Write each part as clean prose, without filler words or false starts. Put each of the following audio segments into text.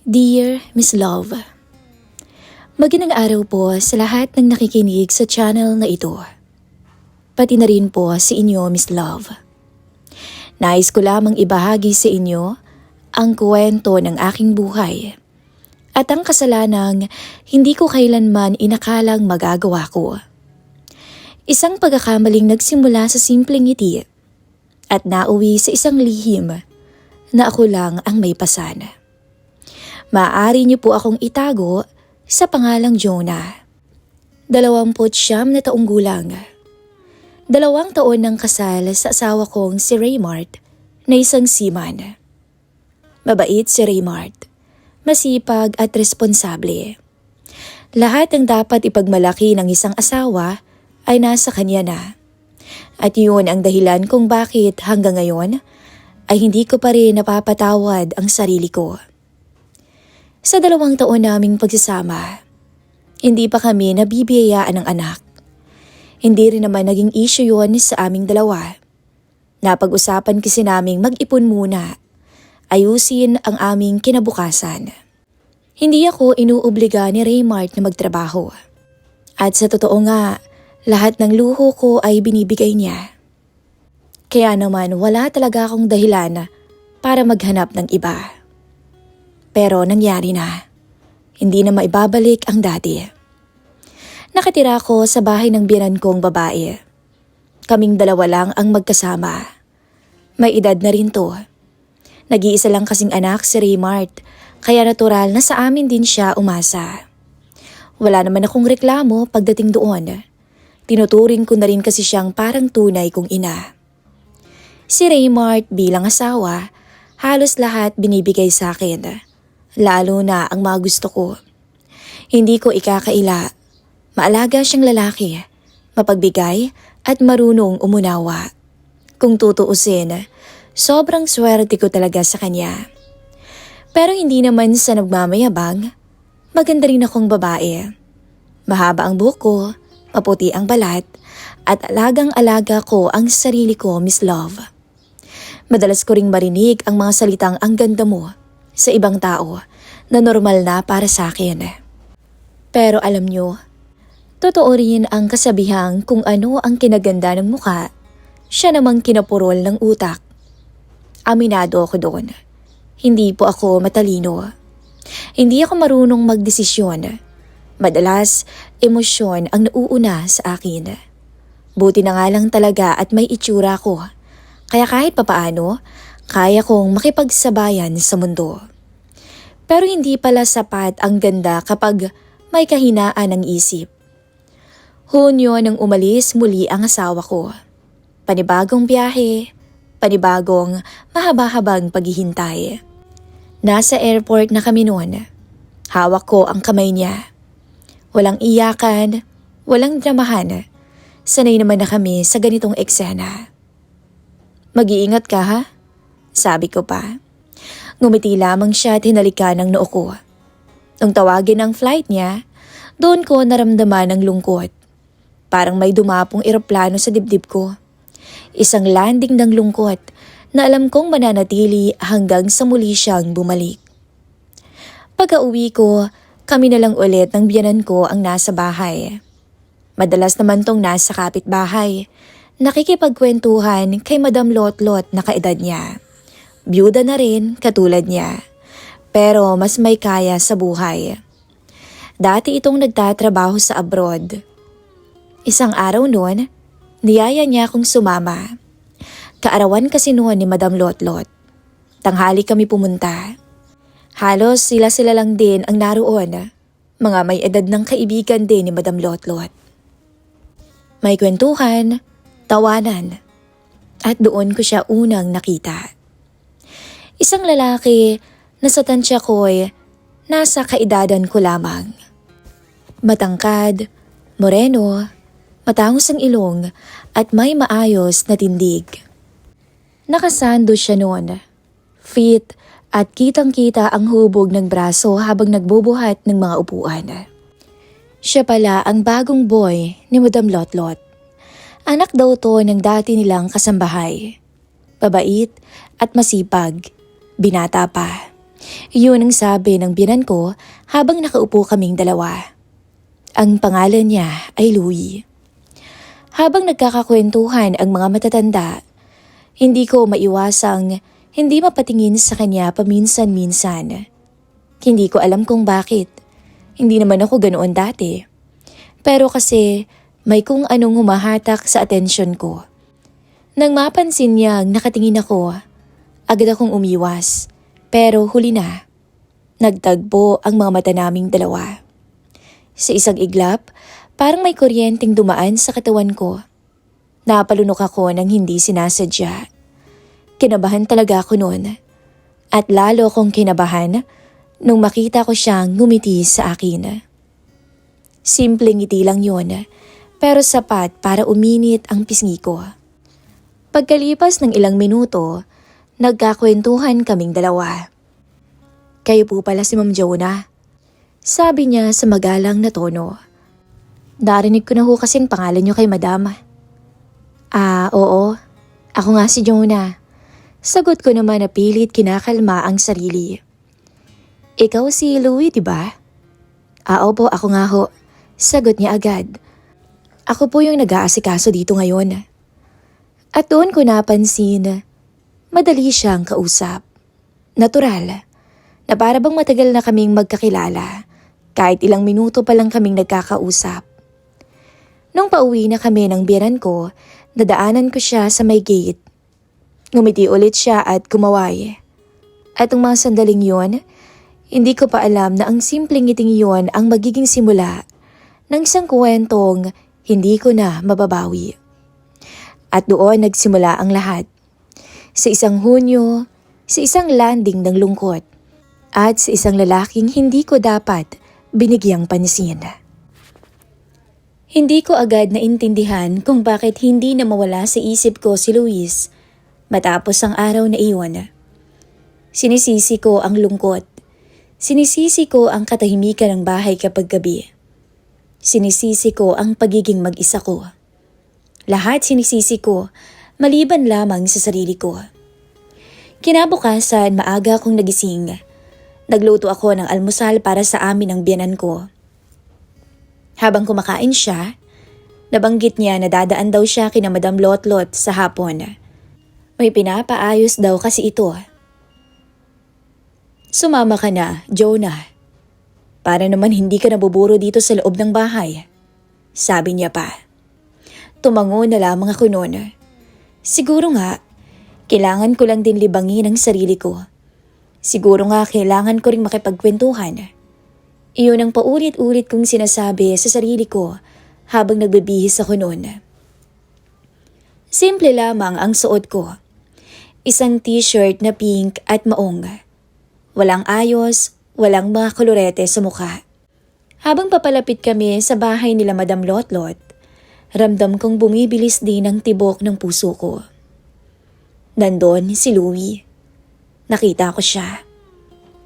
Dear Miss Love, magandang araw po sa lahat ng nakikinig sa channel na ito. Pati na rin po sa inyo, Miss Love. Nais ko lamang ibahagi sa inyo ang kwento ng aking buhay at ang kasalanang hindi ko kailanman inakalang magagawa ko. Isang pagkakamaling nagsimula sa simpleng ngiti at nauwi sa isang lihim na ako lang ang may pasan. Maaari niyo po akong itago sa pangalang Jonah. 29 na taong gulang. 2 taon ng kasal sa asawa kong si Raymart na isang seaman. Mabait si Raymart, masipag at responsable. Lahat ng dapat ipagmalaki ng isang asawa ay nasa kanya na. At yun ang dahilan kung bakit hanggang ngayon ay hindi ko pa rin napapatawad ang sarili ko. Sa 2 taon naming pagsasama, hindi pa kami nabibiyayaan ng anak. Hindi rin naman naging issue yun sa aming dalawa. Napag-usapan kasi naming mag-ipon muna, ayusin ang aming kinabukasan. Hindi ako inuobliga ni Raymart na magtrabaho. At sa totoo nga, lahat ng luho ko ay binibigay niya. Kaya naman wala talaga akong dahilan para maghanap ng iba. Pero nangyari na. Hindi na maibabalik ang dati. Nakatira ako sa bahay ng biyenan kong babae. Kaming 2 lang ang magkasama. May edad na rin to. Nag-iisa lang kasing anak si Raymart, kaya natural na sa amin din siya umasa. Wala naman akong reklamo pagdating doon. Tinuturing ko na rin kasi siyang parang tunay kong ina. Si Raymart bilang asawa, halos lahat binibigay sa akin. Lalo na ang mga gusto ko. Hindi ko ikakaila. Maalaga siyang lalaki, mapagbigay at marunong umunawa. Kung tutuusin, sobrang swerte ko talaga sa kanya. Pero hindi naman sa nagmamayabang, maganda rin akong babae. Mahaba ang buhok ko, maputi ang balat, at alagang-alaga ko ang sarili ko, Miss Love. Madalas ko ring marinig ang mga salitang ang ganda mo sa ibang tao na normal na para sa akin. Pero alam nyo, totoo rin ang kasabihang kung ano ang kinaganda ng mukha, siya namang kinapurol ng utak. Aminado ako doon. Hindi po ako matalino. Hindi ako marunong magdesisyon. Madalas, emosyon ang nauuna sa akin. Buti na nga lang talaga at may itsura ko. Kaya kahit papaano, kaya kong makipagsabayan sa mundo. Pero hindi pala sapat ang ganda kapag may kahinaan ng isip. Hunyo nang umalis muli ang asawa ko. Panibagong biyahe, panibagong mahaba-habang paghihintay. Nasa airport na kami noon. Hawak ko ang kamay niya. Walang iyakan, walang dramahan. Sanay naman na kami sa ganitong eksena. Mag-iingat ka ha? Sabi ko pa. Ngumiti lamang siya at hinalikan ng noo ko. Nung tawagin ang flight niya, doon ko naramdaman ang lungkot. Parang may dumapong eroplano sa dibdib ko. Isang landing ng lungkot na alam kong mananatili hanggang sa muli siyang bumalik. Pag-uwi ko, kami na lang ulit ng biyenan ko ang nasa bahay. Madalas naman tong nasa kapitbahay. Nakikipagkwentuhan kay Madam Lotlot na kaedad niya. Byuda na rin katulad niya. Pero mas may kaya sa buhay. Dati itong nagtatrabaho sa abroad. Isang araw noon, niyaya niya akong sumama. Kaarawan kasi noon ni Madam Lotlot. Tanghali kami pumunta. Halos sila lang din ang naroon. Mga may edad ng kaibigan din ni Madam Lotlot. May kwentuhan, tawanan, at doon ko siya unang nakita. Isang lalaki na sa tansya ko'y nasa kaedadan ko lamang. Matangkad, moreno, matangos ang ilong at may maayos na tindig. Nakasando siya noon, fit at kitang-kita ang hubog ng braso habang nagbubuhat ng mga upuan. Siya pala ang bagong boy ni Madam Lotlot. Anak daw to ng dati nilang kasambahay. Babait at masipag, binata pa. Iyon ang sabi ng biyenan ko habang nakaupo kaming dalawa. Ang pangalan niya ay Louie. Habang nagkakakwentuhan ang mga matatanda, hindi ko maiwasang hindi mapatingin sa kanya paminsan-minsan. Hindi ko alam kung bakit. Hindi naman ako ganoon dati. Pero kasi may kung anong humahatak sa atensyon ko. Nang mapansin niyang nakatingin ako, agad akong umiwas. Pero huli na. Nagtagpo ang mga mata naming dalawa. Sa isang iglap, parang may kuryenteng dumaan sa katawan ko. Napalunok ako nang hindi sinasadya. Kinabahan talaga ako noon. At lalo akong kinabahan nung makita ko siyang ngumiti sa akin. Simpleng ngiti lang yun, pero sapat para uminit ang pisngi ko. Pagkalipas ng ilang minuto, nagkakwentuhan kaming dalawa. Kayo po pala si Ma'am Jonah. Sabi niya sa magalang na tono. Narinig ko na ho kasing pangalan niyo kay Madam. Oo. Ako nga si Jonah. Sagot ko naman na pilit kinakalma ang sarili. Ikaw si Louie, diba? Opo, ako nga ho. Sagot niya agad. Ako po yung nag-aasikaso dito ngayon. At doon ko napansin, madali siyang kausap. Natural, na para bang matagal na kaming magkakilala. Kahit ilang minuto pa lang kaming nagkakausap. Nung pauwi na kami ng biyenan ko, nadaanan ko siya sa may gate. Ngumiti ulit siya at kumaway. At ang mga sandaling yon, hindi ko pa alam na ang simpleng ngiting yon ang magiging simula ng isang kwentong hindi ko na mababawi. At doon nagsimula ang lahat. Sa isang Hunyo, sa isang landing ng lungkot, at sa isang lalaking hindi ko dapat binigyang pansin. Hindi ko agad naintindihan kung bakit hindi na mawala sa isip ko si Luis matapos ang araw na iyon. Sinisisi ko ang lungkot. Sinisisi ko ang katahimikan ng bahay kapag gabi. Sinisisi ko ang pagiging mag-isa ko. Lahat sinisisi ko, maliban lamang sa sarili ko. Kinabukasan, maaga akong nagising. Nagluto ako ng almusal para sa amin ng biyenan ko. Habang kumakain siya, nabanggit niya na dadaan daw siya kina Madam Lotlot sa hapon. May pinapaayos daw kasi ito. Sumama ka na, Jonah. Para naman hindi ka nabuburo dito sa loob ng bahay. Sabi niya pa. Tumango na lamang ako noon. Siguro nga, kailangan ko lang din libangin ang sarili ko. Siguro nga kailangan ko ring makipagkwentuhan. Iyon ang paulit-ulit kong sinasabi sa sarili ko habang nagbibihis ako noon. Simple lamang ang suot ko. Isang t-shirt na pink at maong. Walang ayos, walang mga kolorete sa mukha. Habang papalapit kami sa bahay nila Madam Lotlot, ramdam kong bumibilis din ang tibok ng puso ko. Nandun si Louie. Nakita ko siya.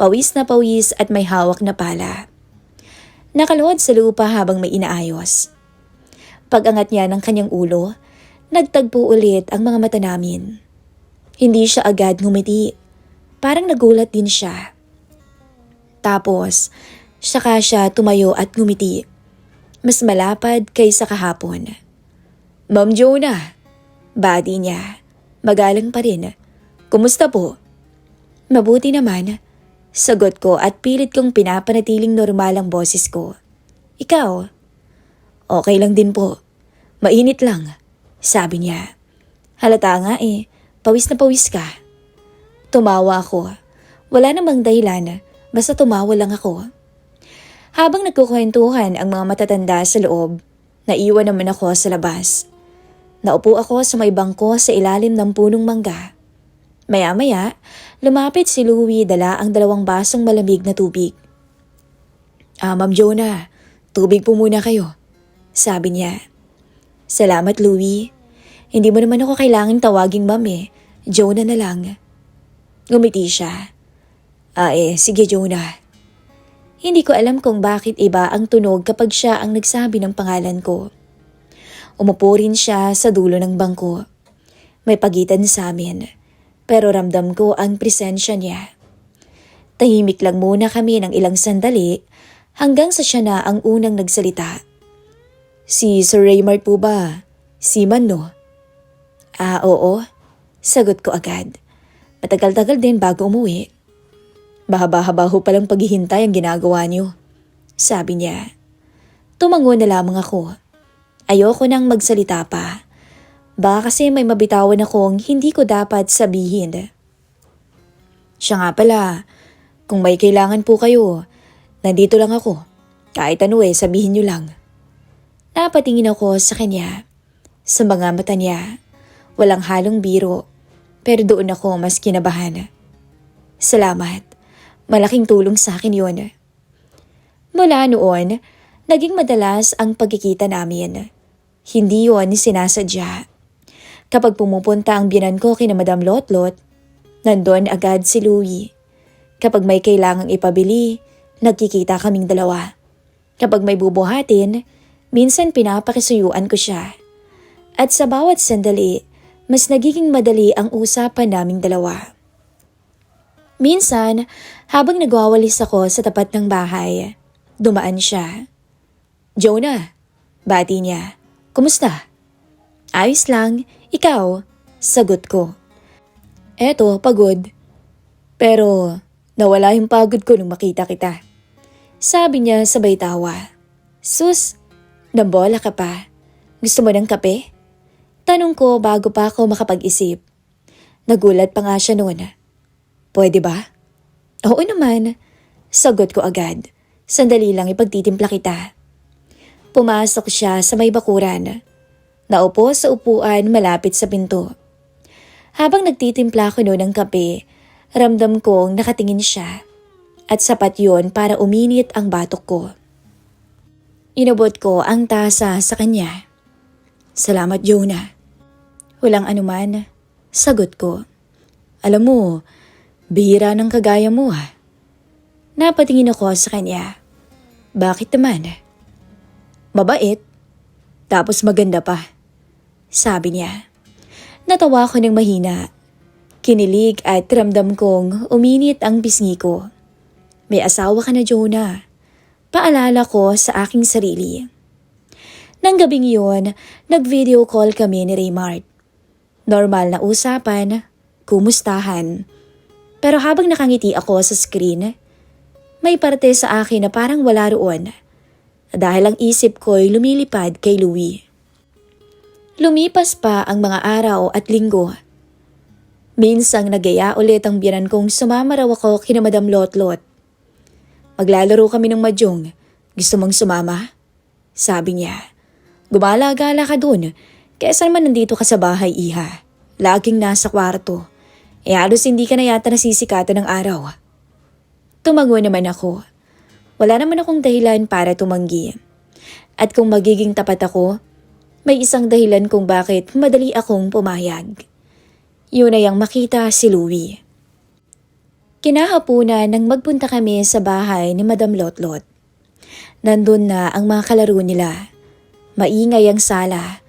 Pawis na pawis at may hawak na pala. Nakaluhod sa lupa habang may inaayos. Pag-angat niya ng kanyang ulo, nagtagpo ulit ang mga mata namin. Hindi siya agad ngumiti. Parang nagulat din siya. Tapos, saka siya tumayo at ngumiti. Mas malapad kaysa kahapon. Ma'am Jonah, bati niya. Magalang pa rin. Kumusta po? Mabuti naman. Sagot ko at pilit kong pinapanatiling normal ang boses ko. Ikaw? Okay lang din po. Mainit lang, sabi niya. Halata nga pawis na pawis ka. Tumawa ako. Wala namang dahilan, basta tumawa lang ako. Habang nagkukwentuhan ang mga matatanda sa loob, naiwan naman ako sa labas. Naupo ako sa may bangko sa ilalim ng punong mangga. Maya-maya, lumapit si Louie dala ang 2 basong malamig na tubig. Ma'am Jonah, tubig po muna kayo, sabi niya. Salamat Louie. Hindi mo naman ako kailangang tawaging ma'am Jonah na lang. Ngumiti siya. Sige Jonah. Hindi ko alam kung bakit iba ang tunog kapag siya ang nagsabi ng pangalan ko. Umupo rin siya sa dulo ng bangko. May pagitan sa amin. Pero ramdam ko ang presensya niya. Tahimik lang muna kami ng ilang sandali hanggang sa siya na ang unang nagsalita. Si Sir Raymart po ba? Seaman no? Oo. Sagot ko agad. Matagal-tagal din bago umuwi. Bahaba-haba ho palang paghihintay ang ginagawa niyo. Sabi niya. Tumango na lamang ako. Ayoko nang magsalita pa. Baka kasi may mabitawan akong hindi ko dapat sabihin. Siya nga pala, kung may kailangan po kayo, nandito lang ako. Kahit ano sabihin niyo lang. Napatingin ako sa kanya. Sa mga mata niya, walang halong biro. Pero doon ako mas kinabahan. Salamat. Malaking tulong sa akin yun. Mula noon, naging madalas ang pagkikita namin. Hindi yun sinasadya. Kapag pumupunta ang biyanan ko kina Madam Lotlot, nandun agad si Louie. Kapag may kailangang ipabili, nagkikita kaming dalawa. Kapag may bubuhatin, minsan pinapakisuyuan ko siya. At sa bawat sandali, mas nagiging madali ang usapan naming dalawa. Minsan, habang nagwawalis ako sa tapat ng bahay, dumaan siya. Jonah, bati niya. Kumusta? Ayos lang, ikaw, sagot ko. Eto, pagod. Pero nawala yung pagod ko nung makita kita. Sabi niya sabay tawa. Sus, nambola ka pa. Gusto mo ng kape? Tanong ko bago pa ako makapag-isip. Nagulat pa nga siya noon. Pwede ba? Oo naman. Sagot ko agad. Sandali lang ipagtitimpla kita. Pumasok siya sa may bakuran. Naupo sa upuan malapit sa pinto. Habang nagtitimpla ko noon ng kape, ramdam kong nakatingin siya. At sapat yon para uminit ang batok ko. Inabot ko ang tasa sa kanya. Salamat, Jonah. Walang anuman, sagot ko. Alam mo, bihira ng kagaya mo ha. Napatingin ako sa kanya. Bakit naman? Mabait, tapos maganda pa. Sabi niya. Natawa ko ng mahina. Kinilig at ramdam kong uminit ang pisngi ko. May asawa ka na, Jonah. Paalala ko sa aking sarili. Nang gabing yun, nag-video call kami ni Raymart. Normal na usapan, kumustahan. Pero habang nakangiti ako sa screen, may parte sa akin na parang wala roon. Dahil ang isip ko'y lumilipad kay Louie. Lumipas pa ang mga araw at linggo. Minsang nagaya ulit ang biyanan kong sumama raw ako kina Madam Lotlot. Maglalaro kami ng mahjong. Gusto mong sumama? Sabi niya. Gumala-gala ka dun. Kesa naman nandito ka sa bahay, iha. Laging nasa kwarto. Halos hindi ka na yata nasisikatan ng araw. Tumango naman ako. Wala naman akong dahilan para tumanggi. At kung magiging tapat ako, may isang dahilan kung bakit madali akong pumayag. Yun ay ang makita si Louie. Kinahapunan nang magpunta kami sa bahay ni Madam Lotlot. Nandun na ang mga kalaro nila. Maingay ang sala,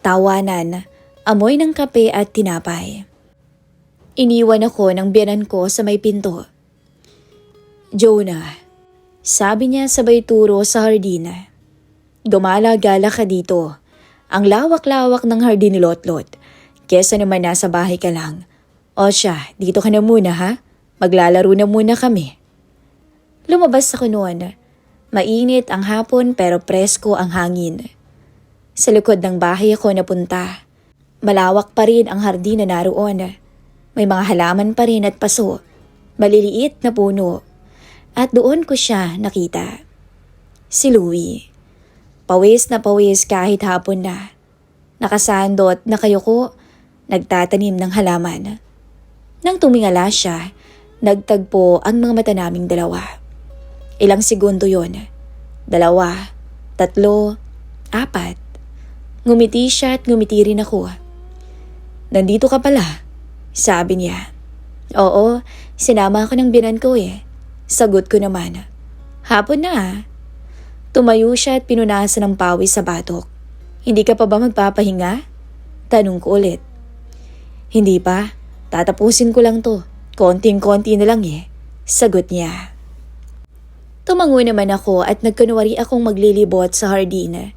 tawanan, amoy ng kape at tinapay. Iniwan ako ng biyanan ko sa may pinto. Jonah, sabi niya sabay turo sa hardin. Gumala-gala ka dito. Ang lawak-lawak ng hardin ni Lotlot. Kesa naman nasa bahay ka lang. O siya, dito ka na muna ha? Maglalaro na muna kami. Lumabas ako noon. Mainit ang hapon pero presko ang hangin. Sa likod ng bahay ako napunta. Malawak pa rin ang hardin na naroon. May mga halaman pa rin at paso. Maliliit na puno. At doon ko siya nakita. Si Louie. Pawis na pawis kahit hapon na. Nakasandot na kayuko, nagtatanim ng halaman. Nang tumingala siya, nagtagpo ang mga mata naming dalawa. Ilang segundo yon. 2, 3, 4. Ngumiti siya at ngumiti rin ako. Nandito ka pala, sabi niya. Oo, sinama ako ng binan ko Sagot ko naman. Hapon na Tumayo siya at pinunasan ng pawis sa batok. Hindi ka pa ba magpapahinga? Tanong ko ulit. Hindi pa, tatapusin ko lang to. Konting-konti na lang Sagot niya. Tumango naman ako at nagkunwari akong maglilibot sa hardin.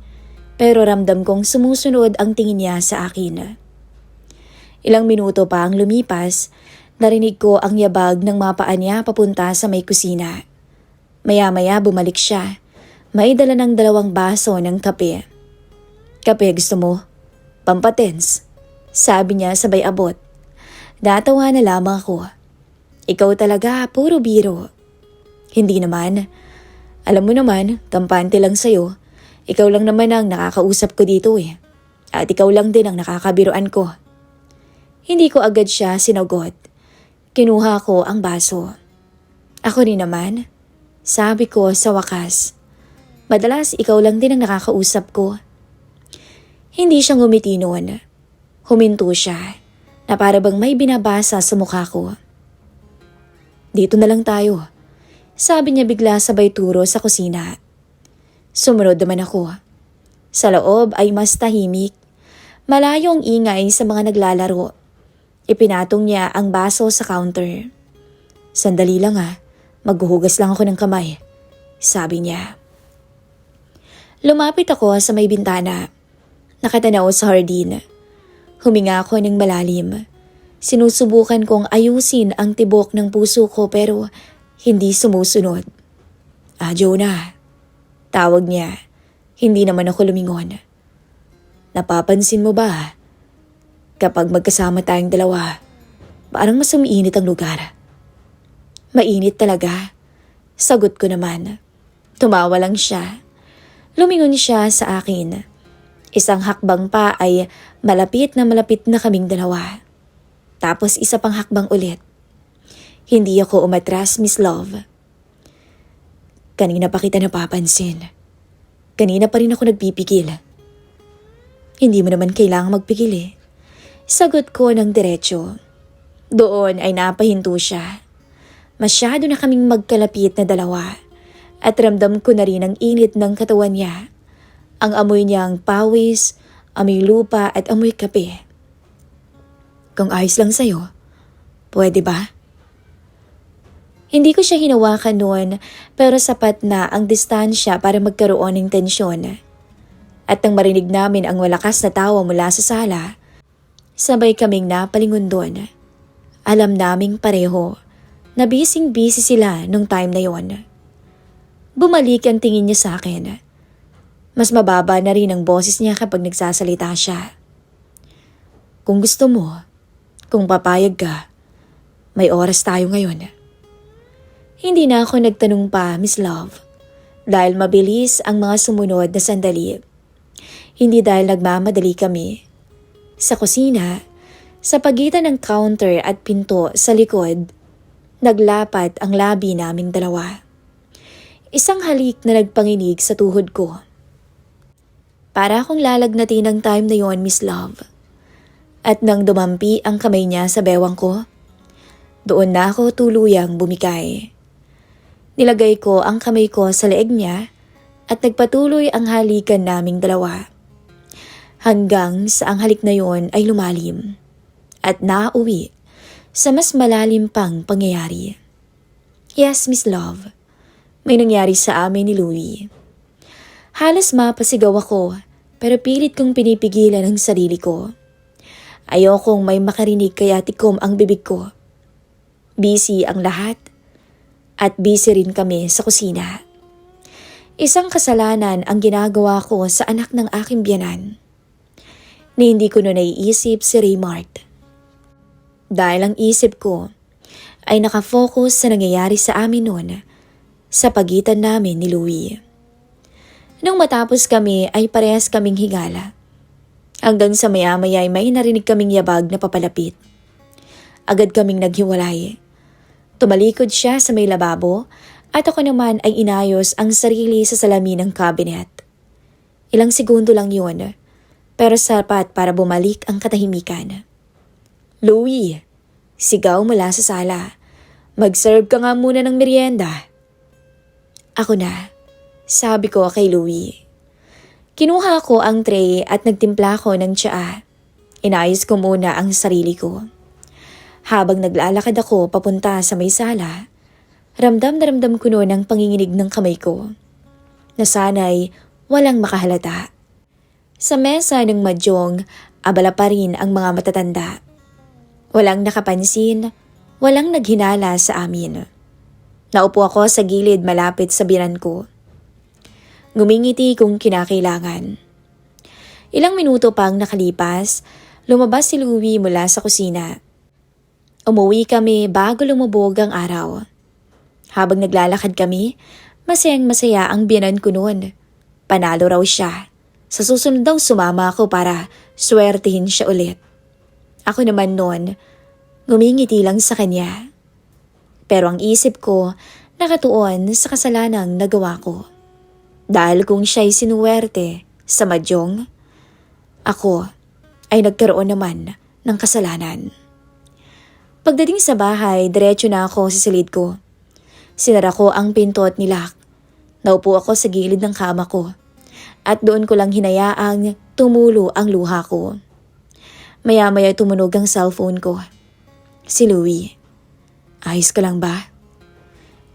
Pero ramdam kong sumusunod ang tingin niya sa akin. Ilang minuto pa ang lumipas, narinig ko ang yabag ng mga paa niya papunta sa may kusina. Maya-maya bumalik siya. May dala ng 2 baso ng kape. Kape gusto mo? Pampatens. Sabi niya sabay abot. Natawa na lamang ako. Ikaw talaga, puro biro. Hindi naman. Alam mo naman, kampante lang sa'yo. Ikaw lang naman ang nakakausap ko dito eh. At ikaw lang din ang nakakabiruan ko. Hindi ko agad siya sinagot. Kinuha ko ang baso. Ako rin naman. Sabi ko sa wakas. Madalas ikaw lang din ang nakakausap ko. Hindi siya ngumiti noon. Huminto siya na para bang may binabasa sa mukha ko. Dito na lang tayo. Sabi niya bigla sabay turo sa kusina. Sumunod naman ako. Sa loob ay mas tahimik. Malayo ang ingay sa mga naglalaro. Ipinatong niya ang baso sa counter. Sandali lang maghuhugas lang ako ng kamay. Sabi niya. Lumapit ako sa may bintana. Nakatanaw sa hardin. Huminga ako ng malalim. Sinusubukan kong ayusin ang tibok ng puso ko pero hindi sumusunod. Jonah. Tawag niya. Hindi naman ako lumingon. Napapansin mo ba? Kapag magkasama tayong dalawa, parang mas umiinit ang lugar. Mainit talaga. Sagot ko naman. Tumawa lang siya. Lumingon siya sa akin. Isang hakbang pa ay malapit na kaming dalawa. Tapos isa pang hakbang ulit. Hindi ako umatras, Miss Love. Kanina pa kita napapansin. Kanina pa rin ako nagpipigil. Hindi mo naman kailangang magpigil eh. Sagot ko ng diretso. Doon ay napahinto siya. Masyado na kaming magkalapit na dalawa. At ramdam ko na rin ang init ng katawan niya. Ang amoy niyang pawis, amoy lupa at amoy kape. Kung ayos lang sa'yo, pwede ba? Hindi ko siya hinawakan noon pero sapat na ang distansya para magkaroon ng tensyon. At nang marinig namin ang malakas na tawa mula sa sala, sabay kaming napalingon doon. Alam naming pareho na busy sila nung time na yon. Bumalik ang tingin niya sa akin. Mas mababa na rin ang boses niya kapag nagsasalita siya. Kung gusto mo, kung papayag ka, may oras tayo ngayon. Hindi na ako nagtanong pa, Miss Love. Dahil mabilis ang mga sumunod na sandali. Hindi dahil nagmamadali kami. Sa kusina, sa pagitan ng counter at pinto sa likod, naglapat ang labi naming dalawa. Isang halik na nagpanginig sa tuhod ko. Para akong lalagnatin ng time na yon, Miss Love. At nang dumampi ang kamay niya sa bewang ko, doon na ako tuluyang bumigay. Nilagay ko ang kamay ko sa leeg niya at nagpatuloy ang halikan naming dalawa. Hanggang sa ang halik na yon ay lumalim at nauwi sa mas malalim pang pangyayari. Yes, Miss Love, may nangyari sa amin ni Louie. Halos mapasigaw ako pero pilit kong pinipigilan ang sarili ko. Ayokong may makarinig kaya tikom ang bibig ko. Busy ang lahat at busy rin kami sa kusina. Isang kasalanan ang ginagawa ko sa anak ng aking biyanan. Ni hindi ko na naiisip si Raymart. Dahil ang isip ko ay nakafocus sa nangyayari sa amin noon sa pagitan namin ni Louie. Nung matapos kami ay parehas kaming higala. Hanggang sa maya-maya ay may narinig kaming yabag na papalapit. Agad kaming naghiwalay. Tumalikod siya sa may lababo at ako naman ay inayos ang sarili sa salamin ng cabinet. Ilang segundo lang yun, pero sapat para bumalik ang katahimikan. Louie, sigaw mula sa sala. Mag-serve ka nga muna ng merienda. Ako na, sabi ko kay Louie. Kinuha ko ang tray at nagtimpla ko ng tsaa. Inayos ko muna ang sarili ko. Habang naglalakad ako papunta sa may sala, Ramdam na ramdam ko noon ang panginginig ng kamay ko. Nasanay walang makahalata. Sa mesa ng madyong, abala pa rin ang mga matatanda. Walang nakapansin, walang naghinala sa amin. Naupo ako sa gilid malapit sa biran ko. Ngumingiti kung kinakailangan. Ilang minuto pang nakalipas, lumabas si Louie mula sa kusina. Umuwi kami bago lumubog ang araw. Habang naglalakad kami, masayang masaya ang biyanan ko noon. Panalo raw siya. Sa susunod daw sumama ako para swertihin siya ulit. Ako naman noon, ngumingiti lang sa kanya. Pero ang isip ko nakatuon sa kasalanang nagawa ko. Dahil kung siya'y sinuwerte sa madyong, ako ay nagkaroon naman ng kasalanan. Pagdating sa bahay, diretso na ako sa silid ko. Sinara ko ang pinto at nilak. Naupo ako sa gilid ng kama ko. At doon ko lang hinayaang tumulo ang luha ko. Maya-maya tumunog ang cellphone ko. Si Louie. Ayos ka lang ba?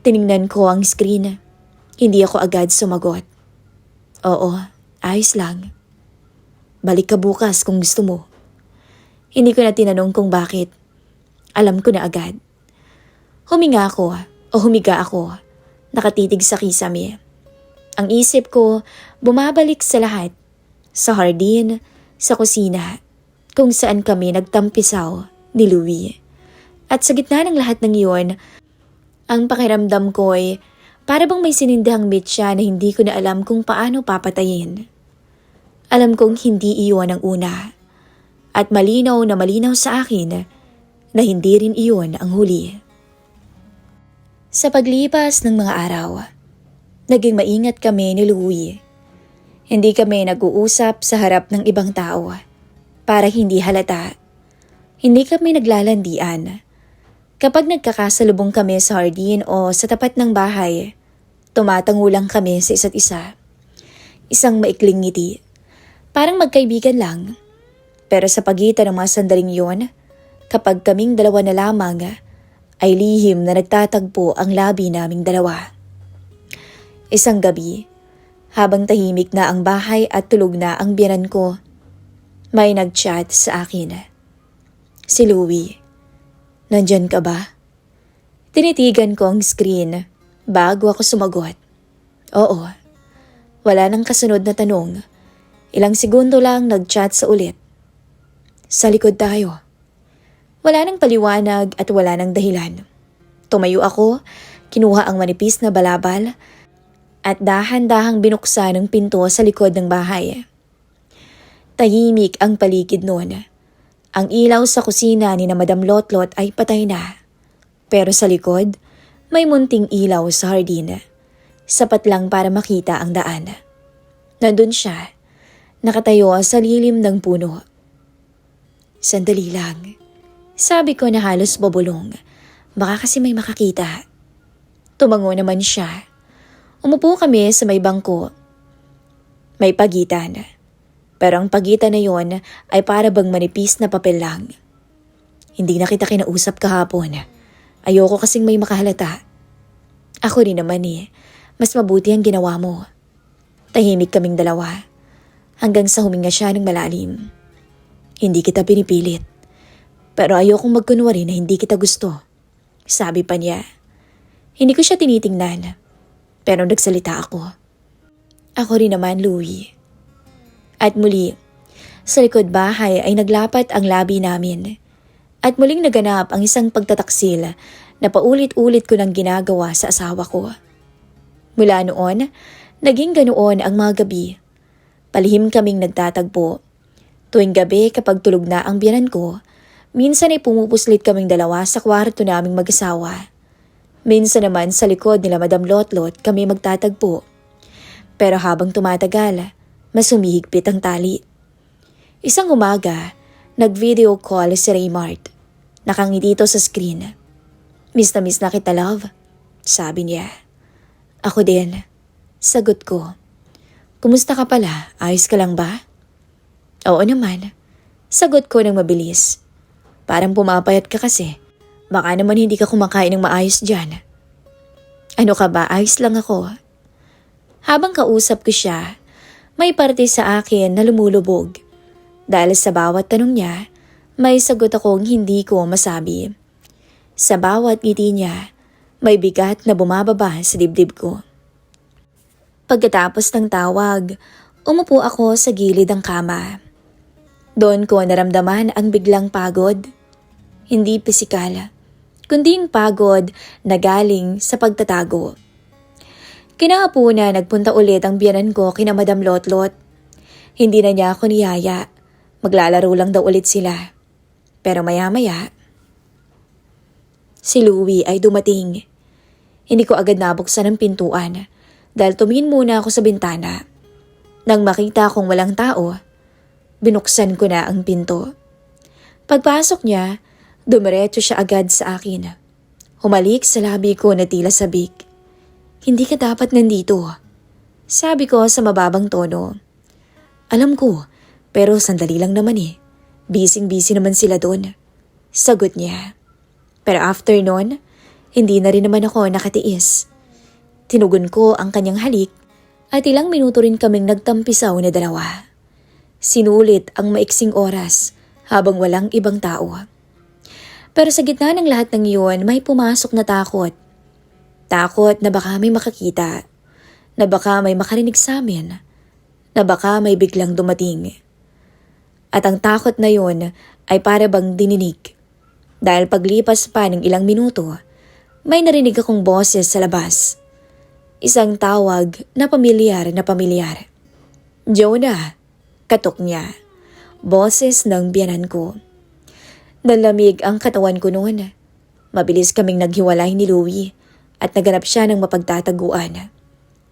Tiningnan ko ang screen. Hindi ako agad sumagot. Oo, ayos lang. Balik ka bukas kung gusto mo. Hindi ko na tinanong kung bakit. Alam ko na agad. Humiga ako, nakatitig sa kisame. Ang isip ko, bumabalik sa lahat. Sa hardin, sa kusina, kung saan kami nagtampisaw ni Louie. At sa gitna ng lahat ng iyon, ang pakiramdam ko'y para bang may sinindihang mitya na hindi ko na alam kung paano papatayin. Alam kong hindi iyon ang una. At malinaw na malinaw sa akin na hindi rin iyon ang huli. Sa paglipas ng mga araw, naging maingat kami ni Louie. Hindi kami nag-uusap sa harap ng ibang tao para hindi halata. Hindi kami naglalandian. Kapag nagkakasalubong kami sa hardin o sa tapat ng bahay, tumatango lang kami sa isa't isa. Isang maikling ngiti. Parang magkaibigan lang. Pero sa pagitan ng mga sandaling yon, kapag kaming dalawa na lamang, ay lihim na nagtatagpo ang labi naming dalawa. Isang gabi, habang tahimik na ang bahay at tulog na ang biyanan ko, may nag-chat sa akin. Si Louie. Nandyan ka ba? Tinitigan ko ang screen bago ako sumagot. Oo. Wala nang kasunod na tanong. Ilang segundo lang nag-chat sa ulit. Sa likod tayo. Wala nang paliwanag at wala nang dahilan. Tumayo ako, kinuha ang manipis na balabal at dahan-dahang binuksan ang pinto sa likod ng bahay. Tahimik ang paligid noon. Ang ilaw sa kusina ni na Madam Lotlot ay patay na. Pero sa likod, may munting ilaw sa hardin. Sapat lang para makita ang daan. Nandun siya, nakatayo sa lilim ng puno. Sandali lang. Sabi ko na halos bubulong. Baka kasi may makakita. Tumango naman siya. Umupo kami sa may bangko. May pagitan. Pero ang pagitan na yon ay para bang manipis na papel lang. Hindi na kita kinausap kahapon. Ayoko kasing may makahalata. Ako rin naman mas mabuti ang ginawa mo. Tahimik kaming dalawa. Hanggang sa huminga siya ng malalim. Hindi kita pinipilit. Pero ayokong magkunwari na hindi kita gusto. Sabi pa niya. Hindi ko siya tinitingnan. Pero nagsalita ako. Ako rin naman, Louie. At muli, sa likod bahay ay naglapat ang labi namin. At muling naganap ang isang pagtataksil na paulit-ulit ko nang ginagawa sa asawa ko. Mula noon, naging ganoon ang mga gabi. Palihim kaming nagtatagpo. Tuwing gabi kapag tulog na ang biyanan ko, minsan ay pumupuslit kaming dalawa sa kwarto naming mag-asawa. Minsan naman sa likod nila Madam Lotlot kami magtatagpo. Pero habang tumatagal, mas humihigpit ang tali. Isang umaga, nag-video call si Raymart. Nakangiti sa screen. Miss na kita, love. Sabi niya. Ako din. Sagot ko. Kumusta ka pala? Ayos ka lang ba? Oo naman. Sagot ko ng mabilis. Parang pumapayat ka kasi. Baka naman hindi ka kumakain ng maayos dyan. Ano ka ba? Ayos lang ako. Habang kausap ko siya, may parte sa akin na lumulubog. Dahil sa bawat tanong niya, may sagot akong hindi ko masabi. Sa bawat ngiti niya, may bigat na bumababa sa dibdib ko. Pagkatapos ng tawag, umupo ako sa gilid ng kama. Doon ko naramdaman ang biglang pagod. Hindi pisikal, kundi yung pagod na galing sa pagtatago. Kinahapuna nagpunta ulit ang biyanan ko kina Madam Lotlot. Hindi na niya ako niyaya. Maglalaro lang daw ulit sila. Pero maya-maya, si Louie ay dumating. Hindi ko agad nabuksan ang pintuan dahil tumingin muna ako sa bintana. Nang makita kong walang tao, binuksan ko na ang pinto. Pagpasok niya, dumiretso siya agad sa akin. Humalik sa labi ko na tila sabik. Hindi ka dapat nandito, sabi ko sa mababang tono. Alam ko, pero sandali lang naman eh. Busy-busy naman sila doon. Sagot niya. Pero after nun, hindi na rin naman ako nakatiis. Tinugon ko ang kanyang halik at ilang minuto rin kaming nagtampisaw na dalawa. Sinulit ang maiksing oras habang walang ibang tao. Pero sa gitna ng lahat ng iyon, may pumasok na takot. Takot na baka may makakita, na baka may makarinig sa amin, na baka may biglang dumating. At ang takot na yun ay para bang dininig. Dahil paglipas pa ng ilang minuto, may narinig akong boses sa labas. Isang tawag na pamilyar na pamilyar. Jonah, katok niya. Boses ng biyanan ko. Nalamig ang katawan ko noon. Mabilis kaming naghiwalay ni Louie at naganap siya ng mapagtataguan.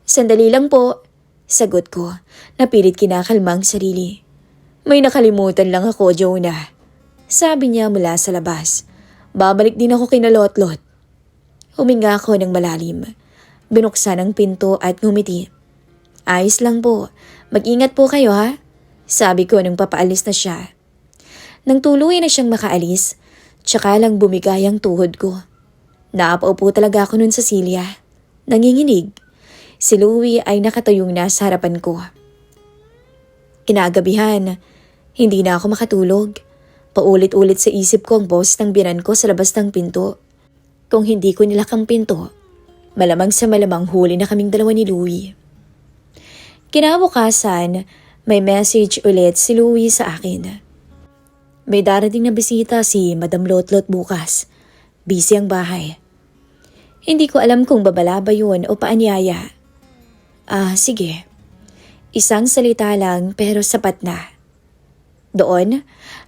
Sandali lang po, sagot ko, napilit kinakalmang sarili. May nakalimutan lang ako, Jonah. Sabi niya mula sa labas. Babalik din ako kina Lotlot. Huminga ako ng malalim. Binuksan ang pinto at ngumiti. Ayos lang po. Mag-ingat po kayo ha? Sabi ko nang papaalis na siya. Nang tuluyan na siyang makaalis, tsaka lang bumigay ang tuhod ko. Napaupo talaga ako nun sa silya. Nanginginig. Si Louie ay nakatayong na sa harapan ko. Kinagabihan, hindi na ako makatulog. Paulit-ulit sa isip ko ang boses ng biyanan ko sa labas ng pinto. Kung hindi ko nilak ang pinto, malamang sa malamang huli na kaming dalawa ni Louie. Kinabukasan, may message ulit si Louie sa akin. May darating na bisita si Madam Lotlot bukas. Busy ang bahay. Hindi ko alam kung babala ba yun o paanyaya. Sige. Isang salita lang pero sapat na. Doon,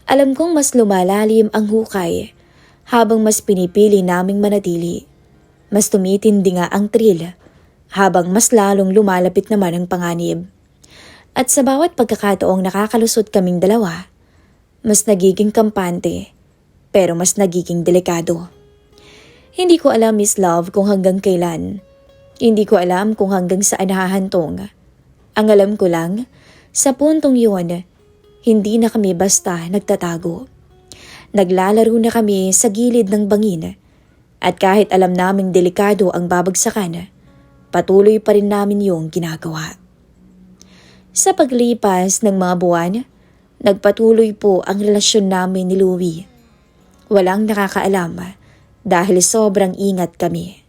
alam kong mas lumalalim ang hukay habang mas pinipili naming manatili. Mas tumitindi nga ang thrill habang mas lalong lumalapit naman ang panganib. At sa bawat pagkakataong nakakalusot kaming dalawa, mas nagiging kampante pero mas nagiging delikado. Hindi ko alam, Miss Love, kung hanggang kailan. Hindi ko alam kung hanggang saan hahantong. Ang alam ko lang, sa puntong yun, hindi na kami basta nagtatago. Naglalaro na kami sa gilid ng bangin at kahit alam naming delikado ang babagsakan, patuloy pa rin namin yung ginagawa. Sa paglipas ng mga buwan, nagpatuloy po ang relasyon namin ni Louie. Walang nakakaalam dahil sobrang ingat kami.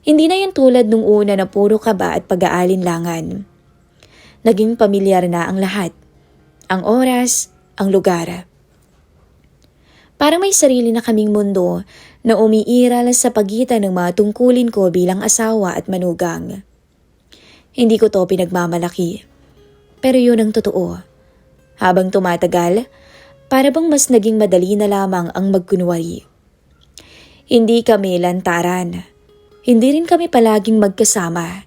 Hindi na yan tulad nung una na puro kaba at pag-aalinlangan. Naging pamilyar na ang lahat. Ang oras, ang lugar. Parang may sarili na kaming mundo na umiiral sa pagitan ng mga tungkulin ko bilang asawa at manugang. Hindi ko to pinagmamalaki. Pero yun ang totoo. Habang tumatagal, para bang mas naging madali na lamang ang magkunwari. Hindi kami lantaran. Hindi rin kami palaging magkasama.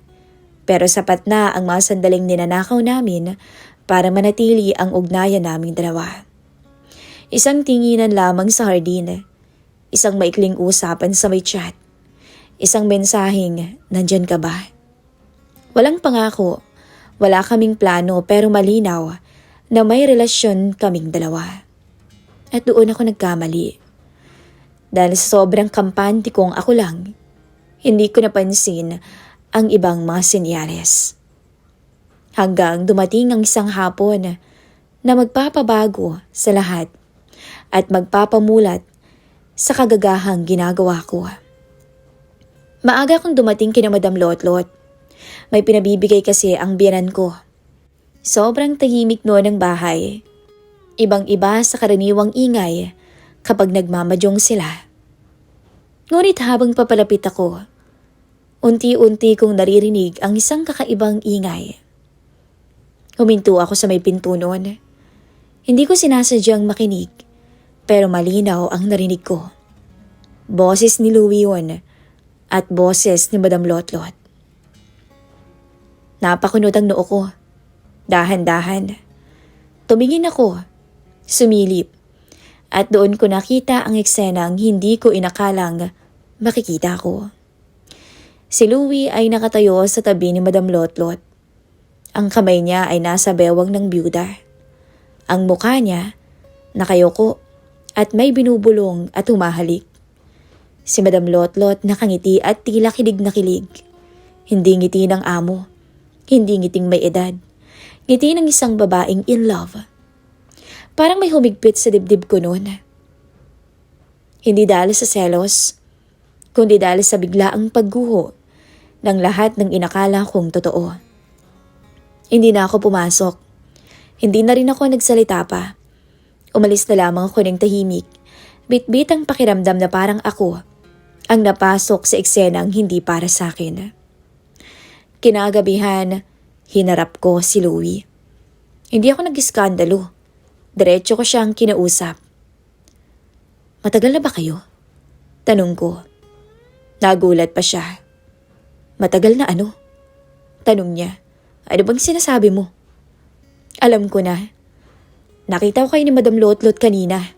Pero sapat na ang mga sandaling ninanakaw namin para manatili ang ugnayan naming dalawa. Isang tinginan lamang sa hardin. Isang maikling usapan sa may chat. Isang mensaheng, nandyan ka ba? Walang pangako. Wala kaming plano pero malinaw na may relasyon kaming dalawa. At doon ako nagkamali. Dahil sa sobrang kampante kong ako lang, Hindi ko napansin ang ibang mga senyales. Hanggang dumating ang isang hapon na magpapabago sa lahat at magpapamulat sa kagagahang ginagawa ko. Maaga akong dumating kina Madam Lotlot. May pinabibigay kasi ang biyanan ko. Sobrang tahimik noon ng bahay. Ibang-iba sa karaniwang ingay kapag nagmamadyong sila. Ngunit habang papalapit ako, unti-unti kong naririnig ang isang kakaibang ingay. Huminto ako sa may pinto noon. Hindi ko sinasadyang makinig, pero malinaw ang narinig ko. Boses ni Louie yun at boses ni Madam Lotlot. Napakunot ang noo ko. Dahan-dahan. Tumingin ako, sumilip, at doon ko nakita ang eksenang hindi ko inakalang makikita ko. Si Louie ay nakatayo sa tabi ni Madam Lotlot. Ang kamay niya ay nasa bewang ng byuda. Ang mukha niya nakayoko at may binubulong at humahalik. Si Madam Lotlot nakangiti at tila kilig na kilig. Hindi ngiti ng amo, hindi ngiting may edad. Ngiti ng isang babaeng in love. Parang may humigpit sa dibdib ko noon. Hindi dahil sa selos, kundi dahil sa biglaang pagguho ng lahat ng inakala kong totoo. Hindi na ako pumasok. Hindi na rin ako nagsalita pa. Umalis na lamang ako ng tahimik. Bit-bit ang pakiramdam na parang ako ang napasok sa eksenang hindi para sa akin. Kinagabihan, hinarap ko si Louie. Hindi ako nag-iskandalo. Diretso ko siyang kinausap. Matagal na ba kayo? Tanong ko. Nagulat pa siya. Matagal na ano? Tanong niya. Ano bang sinasabi mo? Alam ko na. Nakita ko kayo ni Madam Lotlot kanina.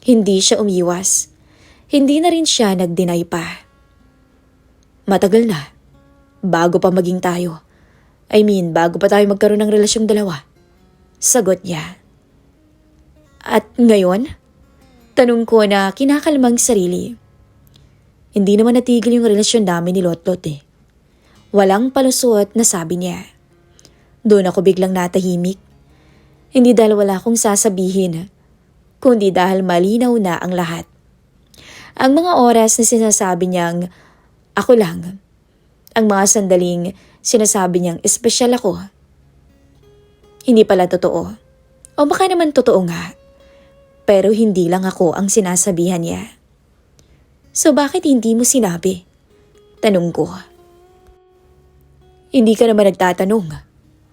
Hindi siya umiwas. Hindi na rin siya nag-deny pa. Matagal na. Bago pa maging tayo. Bago pa tayo magkaroon ng relasyong dalawa. Sagot niya. At ngayon? Tanong ko na kinakalmang sarili. Hindi naman natigil yung relasyon namin ni Lotlot eh. Walang palusot na sabi niya. Doon ako biglang natahimik. Hindi dahil wala akong sasabihin, kundi dahil malinaw na ang lahat. Ang mga oras na sinasabi niyang ako lang, ang mga sandaling sinasabi niyang espesyal ako. Hindi pala totoo. O baka naman totoo nga. Pero hindi lang ako ang sinasabihan niya. So bakit hindi mo sinabi? Tanong ko. Hindi ka naman nagtatanong.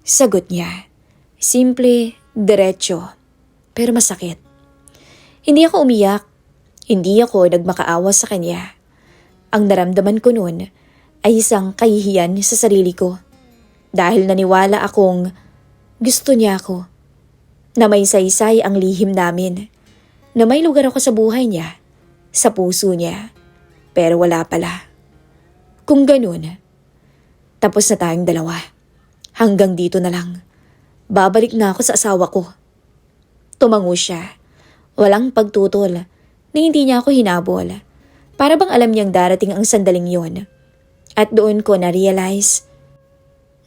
Sagot niya. Simple, diretso, pero masakit. Hindi ako umiyak. Hindi ako nagmakaawa sa kanya. Ang naramdaman ko noon ay isang kahihiyan sa sarili ko. Dahil naniwala akong gusto niya ako. Na may saysay ang lihim namin. Na may lugar ako sa buhay niya. Sa puso niya. Pero wala pala. Kung ganun, tapos na tayong dalawa. Hanggang dito na lang. Babalik na ako sa asawa ko. Tumango siya. Walang pagtutol na hindi niya ako hinabol. Para bang alam niyang darating ang sandaling yon. At doon ko na-realize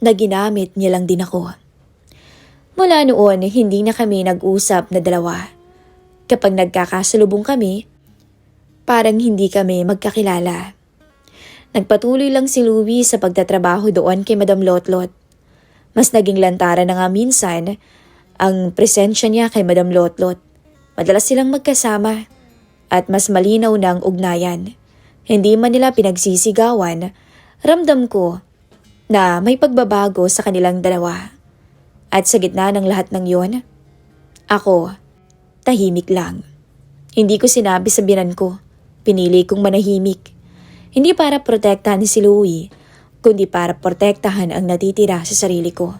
na ginamit niya lang din ako. Mula noon, hindi na kami nag-usap na dalawa. Kapag nagkakasalubong kami, parang hindi kami magkakilala. Nagpatuloy lang si Louie sa pagtatrabaho doon kay Madam Lotlot. Mas naging lantaran na nga minsan ang presensya niya kay Madam Lotlot. Madalas silang magkasama at mas malinaw ng ugnayan. Hindi man nila pinagsisigawan, ramdam ko na may pagbabago sa kanilang dalawa. At sa gitna ng lahat ng yon, ako, tahimik lang. Hindi ko sinabi sa binan ko, pinili kong manahimik. Hindi para protektahan si Louie, kundi para protektahan ang natitira sa sarili ko.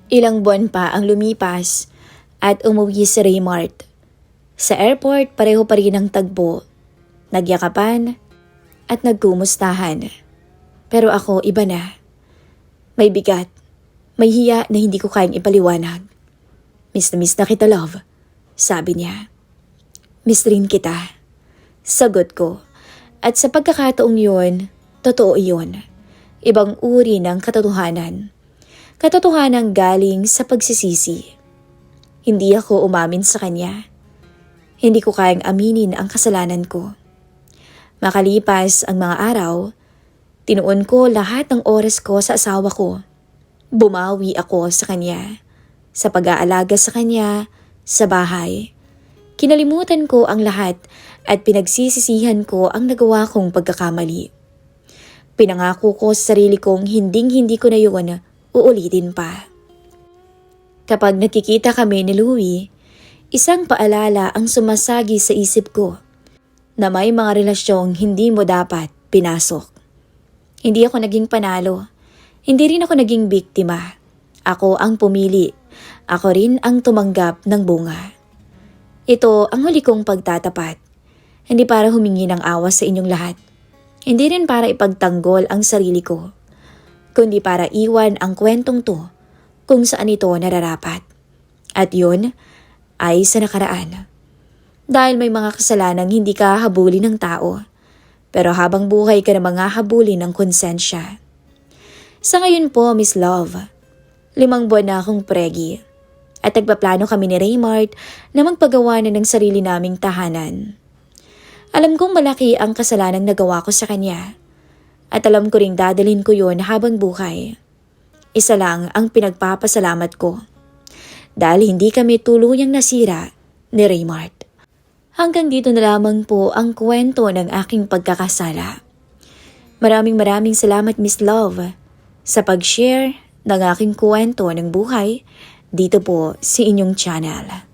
Ilang buwan pa ang lumipas at umuwi si Raymart. Sa airport, pareho pa rin ang tagbo. Nagyakapan at nagkumustahan. Pero ako, iba na. May bigat. May hiya na hindi ko kayang ipaliwanag. Miss na kita, love. Sabi niya. Miss rin kita. Sagot ko. At sa pagkakataong yun, totoo yun. Ibang uri ng katotohanan. Katotohanan galing sa pagsisisi. Hindi ako umamin sa kanya. Hindi ko kayang aminin ang kasalanan ko. Makalipas ang mga araw, tinuon ko lahat ng oras ko sa asawa ko. Bumawi ako sa kanya, sa pag-aalaga sa kanya, sa bahay. Kinalimutan ko ang lahat at pinagsisisihan ko ang nagawa kong pagkakamali. Pinangako ko sa sarili kong hinding-hindi ko na yun uulitin pa. Kapag nakikita kami ni Louie, isang paalala ang sumasagi sa isip ko na may mga relasyong hindi mo dapat pinasok. Hindi ako naging panalo. Hindi rin ako naging biktima. Ako ang pumili. Ako rin ang tumanggap ng bunga. Ito ang huli kong pagtatapat. Hindi para humingi ng awas sa inyong lahat. Hindi rin para ipagtanggol ang sarili ko. Kundi para iwan ang kwentong to kung saan ito nararapat. At yun ay sa nakaraan. Dahil may mga kasalanang hindi ka habulin ng tao. Pero habang buhay ka na mga habulin ng konsensya. Sa ngayon po, Miss Love, 5 buwan na akong pregi. At nagpaplano kami ni Raymart na magpagawa na ng sarili naming tahanan. Alam kong malaki ang kasalanang nagawa ko sa kanya. At alam ko ring dadalhin ko yun habang buhay. Isa lang ang pinagpapasalamat ko. Dahil hindi kami tuluyang nasira ni Raymart. Hanggang dito na lamang po ang kwento ng aking pagkakasala. Maraming salamat Miss Love sa pag-share ng aking kwento ng buhay dito po sa inyong channel.